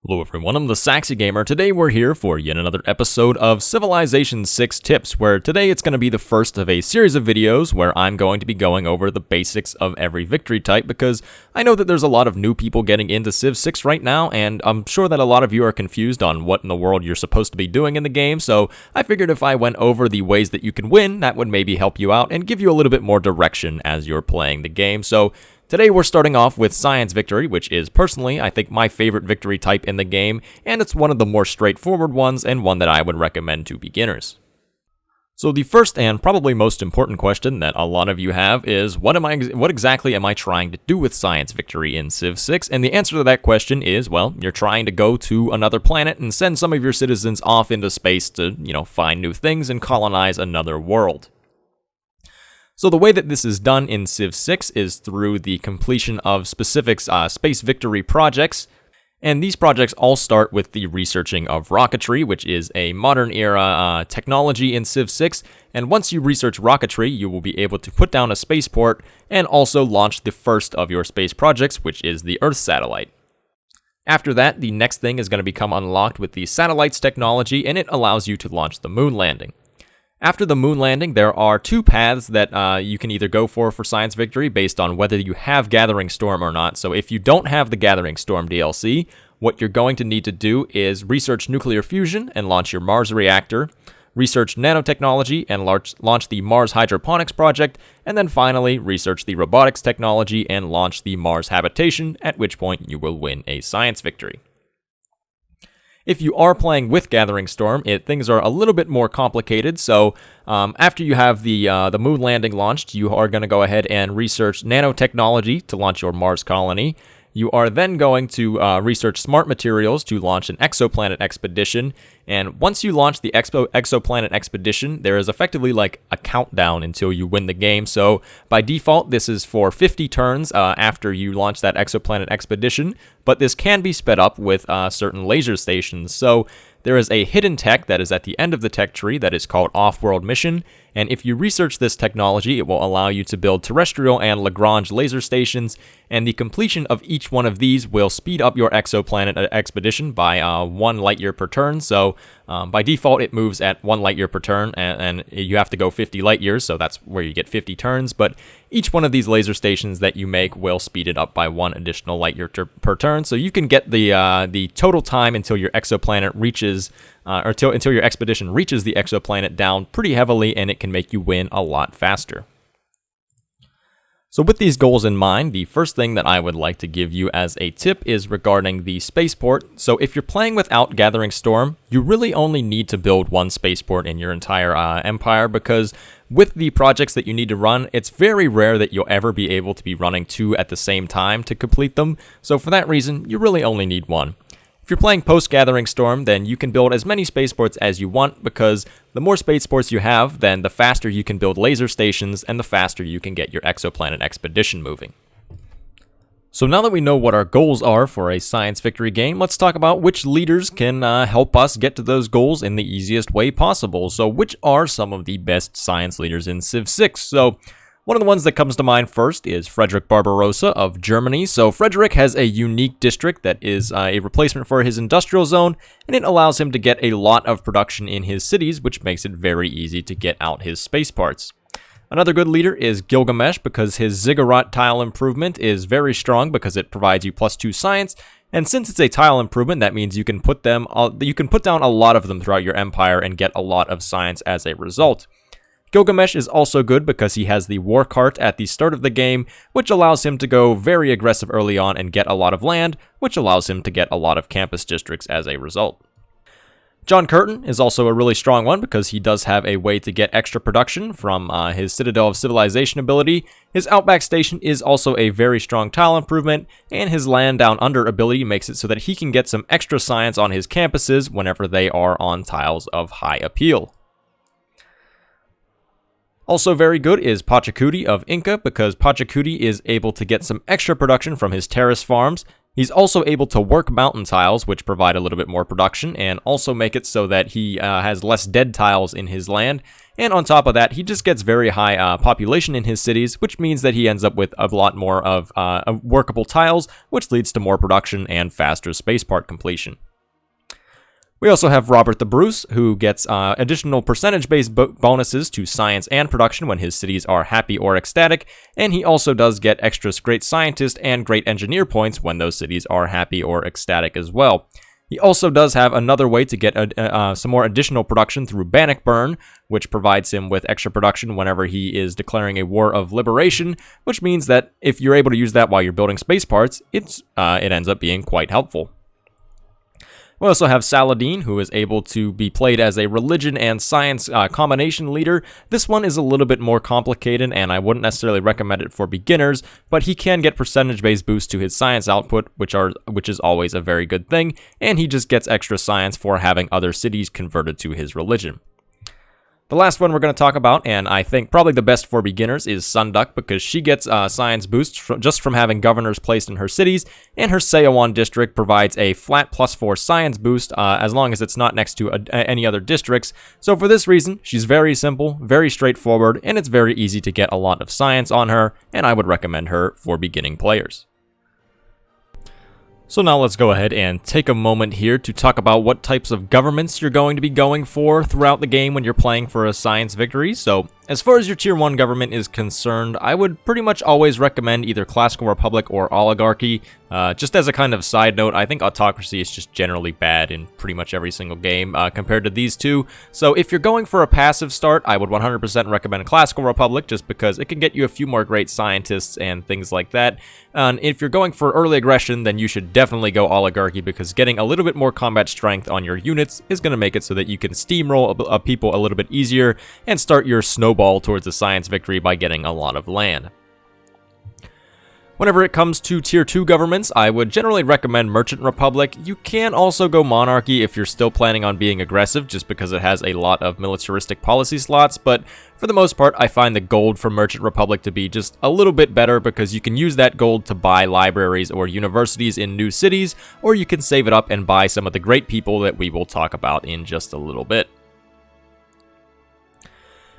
Hello everyone, I'm the Saxy Gamer. Today we're here for yet another episode of Civilization VI Tips, where today it's going to be the first of a series of videos where I'm going to be going over the basics of every victory type, because I know that there's a lot of new people getting into Civ 6 right now, and I'm sure that a lot of you are confused on what in the world you're supposed to be doing in the game, so I figured if I went over the ways that you can win, that would maybe help you out and give you a little bit more direction as you're playing the game. So today we're starting off with Science Victory, which is personally, I think, my favorite victory type in the game, and it's one of the more straightforward ones and one that I would recommend to beginners. So the first and probably most important question that a lot of you have is, what exactly am I trying to do with Science Victory in Civ 6? And the answer to that question is, well, you're trying to go to another planet and send some of your citizens off into space to, find new things and colonize another world. So the way that this is done in Civ 6 is through the completion of specific space victory projects, and these projects all start with the researching of rocketry, which is a modern era technology in Civ 6, and once you research rocketry, you will be able to put down a spaceport and also launch the first of your space projects, which is the Earth satellite. After that, the next thing is going to become unlocked with the satellites technology, and it allows you to launch the moon landing. After the moon landing, there are two paths that you can either go for Science Victory based on whether you have Gathering Storm or not. So if you don't have the Gathering Storm DLC, what you're going to need to do is research nuclear fusion and launch your Mars reactor, research nanotechnology and launch the Mars Hydroponics project, and then finally research the robotics technology and launch the Mars habitation, at which point you will win a Science Victory. If you are playing with Gathering Storm, things are a little bit more complicated, so after you have the moon landing launched, you are going to go ahead and research nanotechnology to launch your Mars colony. You are then going to research smart materials to launch an exoplanet expedition, and once you launch the exoplanet expedition, there is effectively like a countdown until you win the game. So by default, this is for 50 turns after you launch that exoplanet expedition, but this can be sped up with certain laser stations. So there is a hidden tech that is at the end of the tech tree that is called Off-World Mission, and if you research this technology, it will allow you to build terrestrial and Lagrange laser stations, and the completion of each one of these will speed up your exoplanet expedition by 1 light year per turn. So by default, it moves at 1 light year per turn, and you have to go 50 light years, so that's where you get 50 turns, but each one of these laser stations that you make will speed it up by 1 additional light year per turn, so you can get the total time until your exoplanet reaches, until your expedition reaches the exoplanet down pretty heavily, and it can make you win a lot faster. So with these goals in mind, the first thing that I would like to give you as a tip is regarding the spaceport. So if you're playing without Gathering Storm, you really only need to build one spaceport in your entire empire, because with the projects that you need to run, it's very rare that you'll ever be able to be running 2 at the same time to complete them. So for that reason, you really only need 1. If you're playing post-Gathering Storm, then you can build as many spaceports as you want, because the more spaceports you have, then the faster you can build laser stations, and the faster you can get your exoplanet expedition moving. So now that we know what our goals are for a Science Victory game, let's talk about which leaders can help us get to those goals in the easiest way possible. So which are some of the best science leaders in Civ 6? So one of the ones that comes to mind first is Frederick Barbarossa of Germany. So Frederick has a unique district that is a replacement for his industrial zone, and it allows him to get a lot of production in his cities, which makes it very easy to get out his space parts. Another good leader is Gilgamesh, because his ziggurat tile improvement is very strong because it provides you +2 science, and since it's a tile improvement, that means you can put down a lot of them throughout your empire and get a lot of science as a result. Gilgamesh is also good because he has the war cart at the start of the game, which allows him to go very aggressive early on and get a lot of land, which allows him to get a lot of campus districts as a result. John Curtin is also a really strong one because he does have a way to get extra production from his Citadel of Civilization ability. His Outback Station is also a very strong tile improvement, and his Land Down Under ability makes it so that he can get some extra science on his campuses whenever they are on tiles of high appeal. Also very good is Pachacuti of Inca, because Pachacuti is able to get some extra production from his terrace farms, He's also able to work mountain tiles, which provide a little bit more production, and also make it so that he has less dead tiles in his land. And on top of that, he just gets very high population in his cities, which means that he ends up with a lot more of workable tiles, which leads to more production and faster space part completion. We also have Robert the Bruce, who gets additional percentage-based bonuses to science and production when his cities are happy or ecstatic, and he also does get extra great scientist and great engineer points when those cities are happy or ecstatic as well. He also does have another way to get some more additional production through Bannockburn, which provides him with extra production whenever he is declaring a war of liberation, which means that if you're able to use that while you're building space parts, it ends up being quite helpful. We also have Saladin, who is able to be played as a religion and science combination leader. This one is a little bit more complicated, and I wouldn't necessarily recommend it for beginners, but he can get percentage-based boosts to his science output, which is always a very good thing, and he just gets extra science for having other cities converted to his religion. The last one we're going to talk about, and I think probably the best for beginners, is Sunduck, because she gets science boosts just from having governors placed in her cities, and her Seowan district provides a flat +4 science boost as long as it's not next to any other districts. So for this reason, she's very simple, very straightforward, and it's very easy to get a lot of science on her, and I would recommend her for beginning players. So now let's go ahead and take a moment here to talk about what types of governments you're going to be going for throughout the game when you're playing for a science victory. So as far as your tier 1 government is concerned, I would pretty much always recommend either Classical Republic or Oligarchy. Just as a kind of side note, I think Autocracy is just generally bad in pretty much every single game compared to these two. So if you're going for a passive start, I would 100% recommend Classical Republic just because it can get you a few more great scientists and things like that. And if you're going for early aggression, then you should definitely go Oligarchy because getting a little bit more combat strength on your units is going to make it so that you can steamroll people a little bit easier and start your snowball towards a science victory by getting a lot of land. Whenever it comes to tier 2 governments, I would generally recommend Merchant Republic. You can also go Monarchy if you're still planning on being aggressive, just because it has a lot of militaristic policy slots, but for the most part, I find the gold from Merchant Republic to be just a little bit better because you can use that gold to buy libraries or universities in new cities, or you can save it up and buy some of the great people that we will talk about in just a little bit.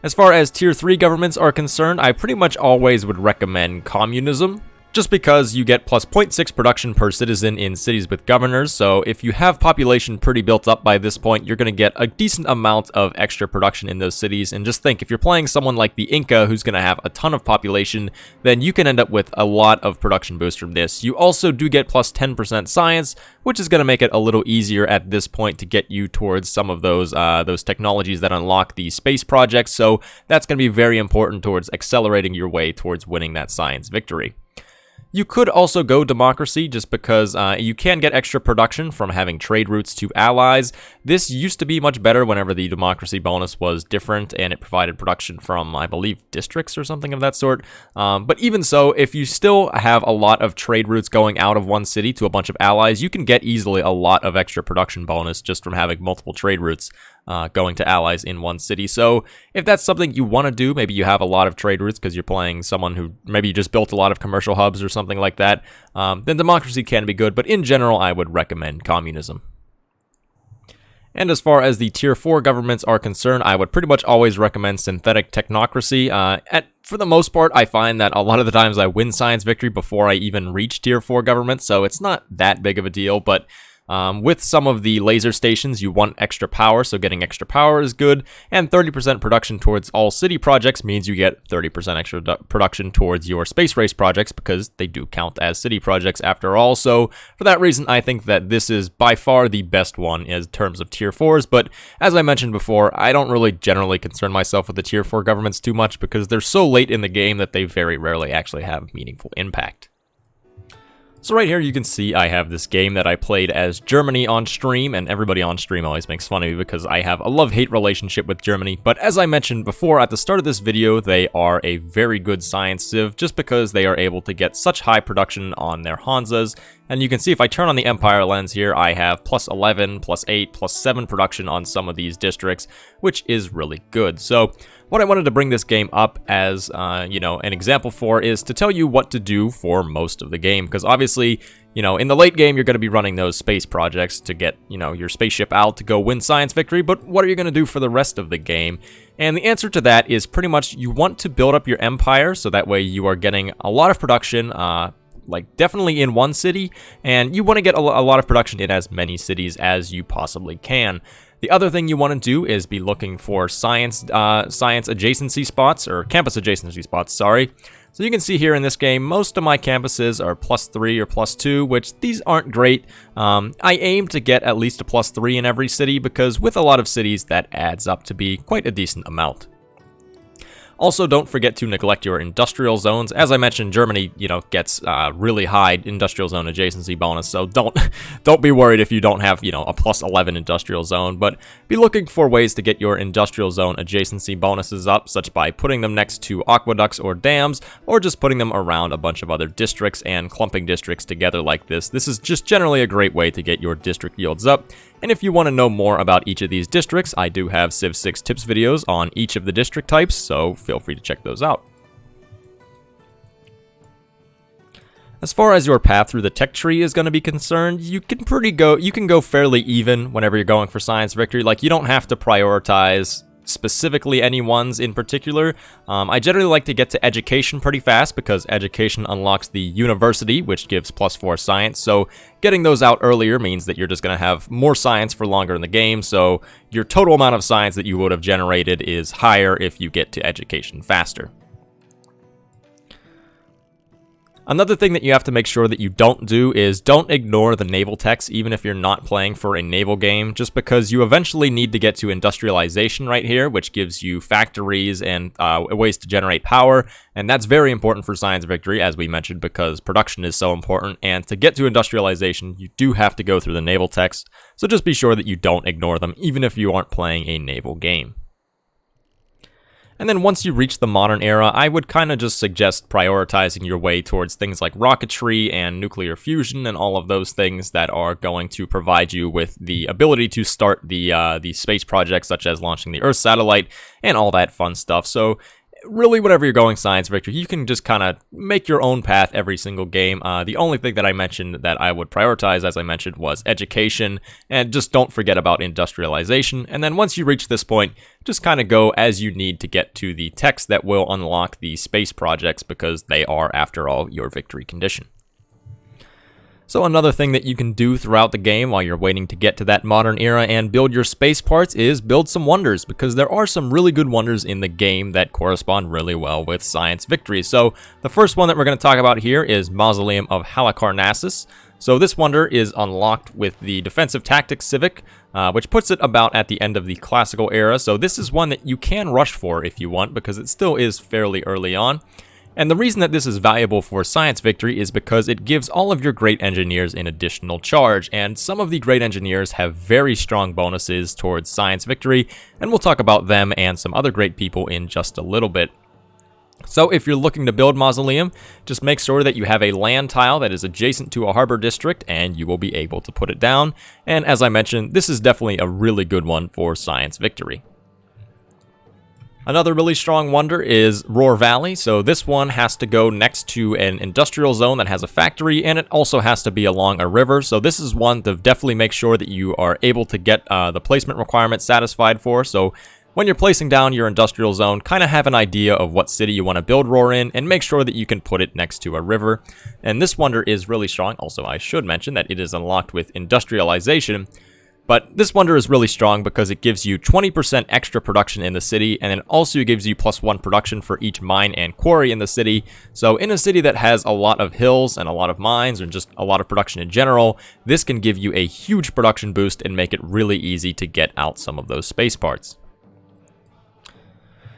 As far as tier 3 governments are concerned, I pretty much always would recommend Communism, just because you get plus 0.6 production per citizen in cities with governors, so if you have population pretty built up by this point, you're going to get a decent amount of extra production in those cities. And just think, if you're playing someone like the Inca who's going to have a ton of population, then you can end up with a lot of production boost from this. You also do get plus 10% science, which is going to make it a little easier at this point to get you towards some of those technologies that unlock the space projects, so that's going to be very important towards accelerating your way towards winning that science victory. You could also go Democracy just because you can get extra production from having trade routes to allies. This used to be much better whenever the Democracy bonus was different and it provided production from, I believe, districts or something of that sort. But even so, if you still have a lot of trade routes going out of one city to a bunch of allies, you can get easily a lot of extra production bonus just from having multiple trade routes going to allies in one city. So if that's something you want to do, maybe you have a lot of trade routes because you're playing someone who maybe just built a lot of commercial hubs or something like that, then Democracy can be good, but in general I would recommend Communism. And as far as the tier 4 governments are concerned, I would pretty much always recommend Synthetic Technocracy. For the most part, I find that a lot of the times I win science victory before I even reach tier 4 governments, so it's not that big of a deal, but with some of the laser stations, you want extra power, so getting extra power is good, and 30% production towards all city projects means you get 30% extra production towards your space race projects, because they do count as city projects after all. So for that reason, I think that this is by far the best one in terms of tier 4s, but as I mentioned before, I don't really generally concern myself with the tier 4 governments too much, because they're so late in the game that they very rarely actually have meaningful impact. So right here you can see I have this game that I played as Germany on stream, and everybody on stream always makes fun of me because I have a love-hate relationship with Germany, but as I mentioned before at the start of this video, they are a very good science civ just because they are able to get such high production on their Hansas, And you can see if I turn on the Empire lens here, I have plus 11, plus 8, plus 7 production on some of these districts, which is really good. So what I wanted to bring this game up as, an example for is to tell you what to do for most of the game. Because obviously, in the late game, you're going to be running those space projects to get, your spaceship out to go win science victory. But what are you going to do for the rest of the game? And the answer to that is pretty much you want to build up your empire so that way you are getting a lot of production, definitely in one city, and you want to get a lot of production in as many cities as you possibly can. The other thing you want to do is be looking for science adjacency spots, or campus adjacency spots, sorry. So you can see here in this game, most of my campuses are +3 or +2, which these aren't great. I aim to get at least a +3 in every city, because with a lot of cities, that adds up to be quite a decent amount. Also, don't forget to neglect your industrial zones. As I mentioned, Germany, gets really high industrial zone adjacency bonus, so don't be worried if you don't have, a +11 industrial zone, but be looking for ways to get your industrial zone adjacency bonuses up, such by putting them next to aqueducts or dams, or just putting them around a bunch of other districts and clumping districts together like this. This is just generally a great way to get your district yields up. And if you want to know more about each of these districts, I do have Civ 6 tips videos on each of the district types, so feel free to check those out. As far as your path through the tech tree is going to be concerned, you can go fairly even whenever you're going for science victory. Like, you don't have to prioritize specifically any ones in particular. I generally like to get to education pretty fast, because education unlocks the university, which gives +4 science, so getting those out earlier means that you're just going to have more science for longer in the game, so your total amount of science that you would have generated is higher if you get to education faster. Another thing that you have to make sure that you don't do is don't ignore the naval techs, even if you're not playing for a naval game, just because you eventually need to get to industrialization right here, which gives you factories and ways to generate power, and that's very important for science victory, as we mentioned, because production is so important, and to get to industrialization, you do have to go through the naval techs, so just be sure that you don't ignore them, even if you aren't playing a naval game. And then once you reach the modern era, I would kind of just suggest prioritizing your way towards things like rocketry and nuclear fusion and all of those things that are going to provide you with the ability to start the space projects, such as launching the Earth satellite and all that fun stuff. So really, whenever you're going science victory, you can just kind of make your own path every single game. The only thing that I mentioned that I would prioritize, as I mentioned, was education, and just don't forget about industrialization. And then once you reach this point, just kind of go as you need to get to the techs that will unlock the space projects, because they are, after all, your victory condition. So another thing that you can do throughout the game while you're waiting to get to that modern era and build your space parts is build some wonders, because there are some really good wonders in the game that correspond really well with science victory. So the first one that we're going to talk about here is Mausoleum of Halicarnassus. So this wonder is unlocked with the Defensive Tactics Civic, which puts it about at the end of the classical era. So this is one that you can rush for if you want, because it still is fairly early on. And the reason that this is valuable for science victory is because it gives all of your great engineers an additional charge, and some of the great engineers have very strong bonuses towards science victory, and we'll talk about them and some other great people in just a little bit. So if you're looking to build Mausoleum, just make sure that you have a land tile that is adjacent to a harbor district, and you will be able to put it down. And as I mentioned, this is definitely a really good one for science victory. Another really strong wonder is Roar Valley, so this one has to go next to an industrial zone that has a factory, and it also has to be along a river, so this is one to definitely make sure that you are able to get the placement requirements satisfied for. So when you're placing down your industrial zone, kind of have an idea of what city you want to build Roar in, and make sure that you can put it next to a river. And this wonder is really strong. Also, I should mention that it is unlocked with industrialization. But this wonder is really strong because it gives you 20% extra production in the city, and it also gives you +1 production for each mine and quarry in the city. So in a city that has a lot of hills and a lot of mines, and just a lot of production in general, this can give you a huge production boost and make it really easy to get out some of those space parts.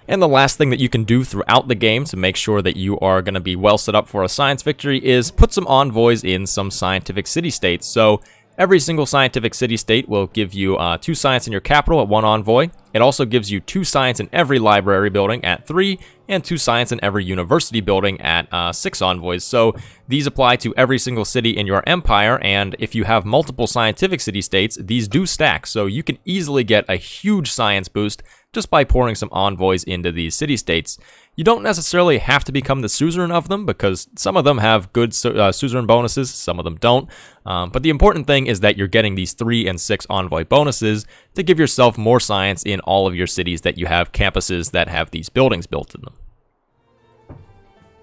And the last thing that you can do throughout the game to make sure that you are going to be well set up for a science victory is put some envoys in some scientific city-states. So Every single scientific city-state will give you 2 science in your capital at 1 envoy. It also gives you 2 science in every library building at 3, and 2 science in every university building at 6 envoys. So these apply to every single city in your empire, and if you have multiple scientific city-states, these do stack. So you can easily get a huge science boost just by pouring some envoys into these city-states. You don't necessarily have to become the suzerain of them, because some of them have good suzerain bonuses, some of them don't. But the important thing is that you're getting these 3 and 6 envoy bonuses to give yourself more science in all of your cities that you have campuses that have these buildings built in them.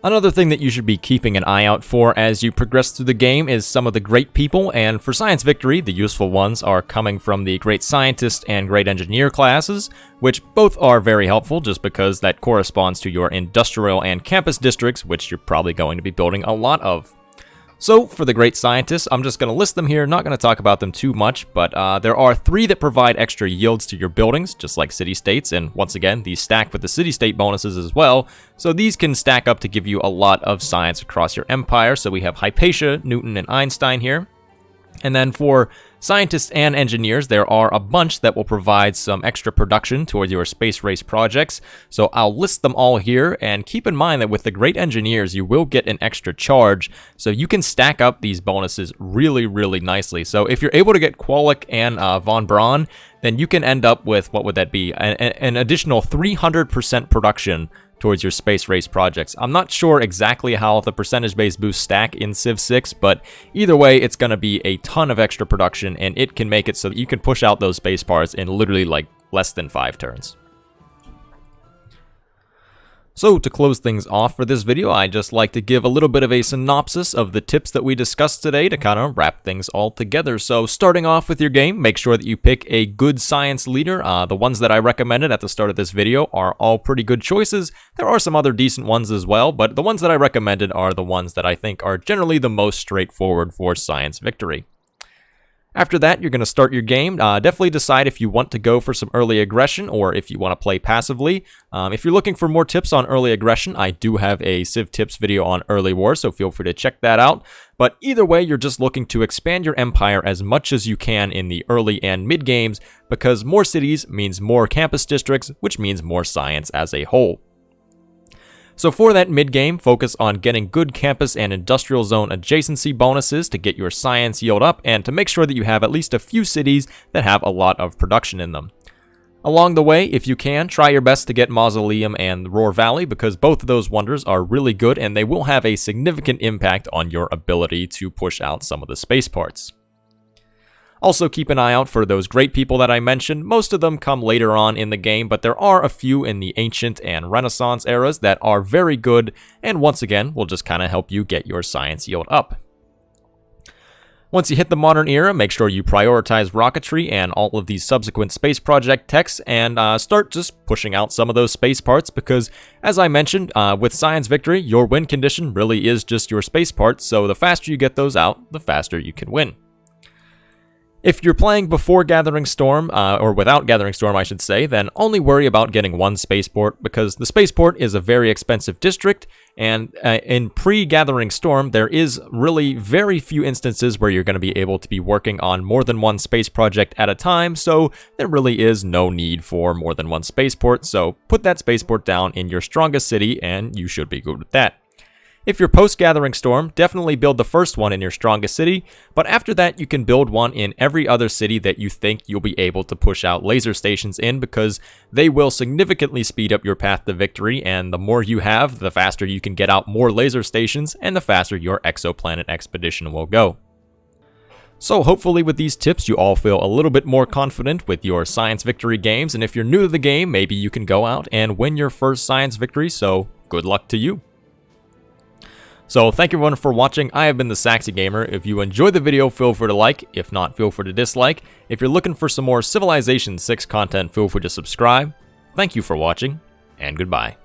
Another thing that you should be keeping an eye out for as you progress through the game is some of the great people, and for Science Victory, the useful ones are coming from the Great Scientist and Great Engineer classes, which both are very helpful just because that corresponds to your industrial and campus districts, which you're probably going to be building a lot of. So, for the Great Scientists, I'm just going to list them here, not going to talk about them too much, but there are 3 that provide extra yields to your buildings, just like city-states, and once again, these stack with the city-state bonuses as well, so these can stack up to give you a lot of science across your empire. So we have Hypatia, Newton, and Einstein here. And then for scientists and engineers, there are a bunch that will provide some extra production towards your space race projects. So I'll list them all here, and keep in mind that with the great engineers, you will get an extra charge. So you can stack up these bonuses really, really nicely. So if you're able to get Qualic and Von Braun, then you can end up with, what would that be? An additional 300% production towards your space race projects. I'm not sure exactly how the percentage-based boosts stack in Civ 6, but either way, it's going to be a ton of extra production, and it can make it so that you can push out those space parts in literally like less than 5 turns. So to close things off for this video, I'd just like to give a little bit of a synopsis of the tips that we discussed today to kind of wrap things all together. So starting off with your game, make sure that you pick a good science leader. The ones that I recommended at the start of this video are all pretty good choices. There are some other decent ones as well, but the ones that I recommended are the ones that I think are generally the most straightforward for Science Victory. After that, you're going to start your game. Definitely decide if you want to go for some early aggression or if you want to play passively. If you're looking for more tips on early aggression, I do have a Civ tips video on early war, so feel free to check that out. But either way, you're just looking to expand your empire as much as you can in the early and mid games, because more cities means more campus districts, which means more science as a whole. So for that mid-game, focus on getting good campus and industrial zone adjacency bonuses to get your science yield up and to make sure that you have at least a few cities that have a lot of production in them. Along the way, if you can, try your best to get Mausoleum and Roar Valley, because both of those wonders are really good and they will have a significant impact on your ability to push out some of the space parts. Also keep an eye out for those great people that I mentioned. Most of them come later on in the game, but there are a few in the Ancient and Renaissance eras that are very good, and once again, will just kind of help you get your science yield up. Once you hit the modern era, make sure you prioritize rocketry and all of these subsequent space project techs, and start just pushing out some of those space parts, because as I mentioned, with Science Victory, your win condition really is just your space parts, so the faster you get those out, the faster you can win. If you're playing before Gathering Storm, or without Gathering Storm I should say, then only worry about getting one spaceport, because the spaceport is a very expensive district, and in pre-Gathering Storm there is really very few instances where you're going to be able to be working on more than one space project at a time, so there really is no need for more than one spaceport, so put that spaceport down in your strongest city and you should be good with that. If you're post-Gathering Storm, definitely build the first one in your strongest city, but after that you can build one in every other city that you think you'll be able to push out laser stations in, because they will significantly speed up your path to victory, and the more you have, the faster you can get out more laser stations, and the faster your exoplanet expedition will go. So hopefully with these tips you all feel a little bit more confident with your Science Victory games, and if you're new to the game, maybe you can go out and win your first Science Victory, so good luck to you. So thank you everyone for watching. I have been the Saxy Gamer. If you enjoyed the video, feel free to like. If not, feel free to dislike. If you're looking for some more Civilization 6 content, feel free to subscribe. Thank you for watching, and goodbye.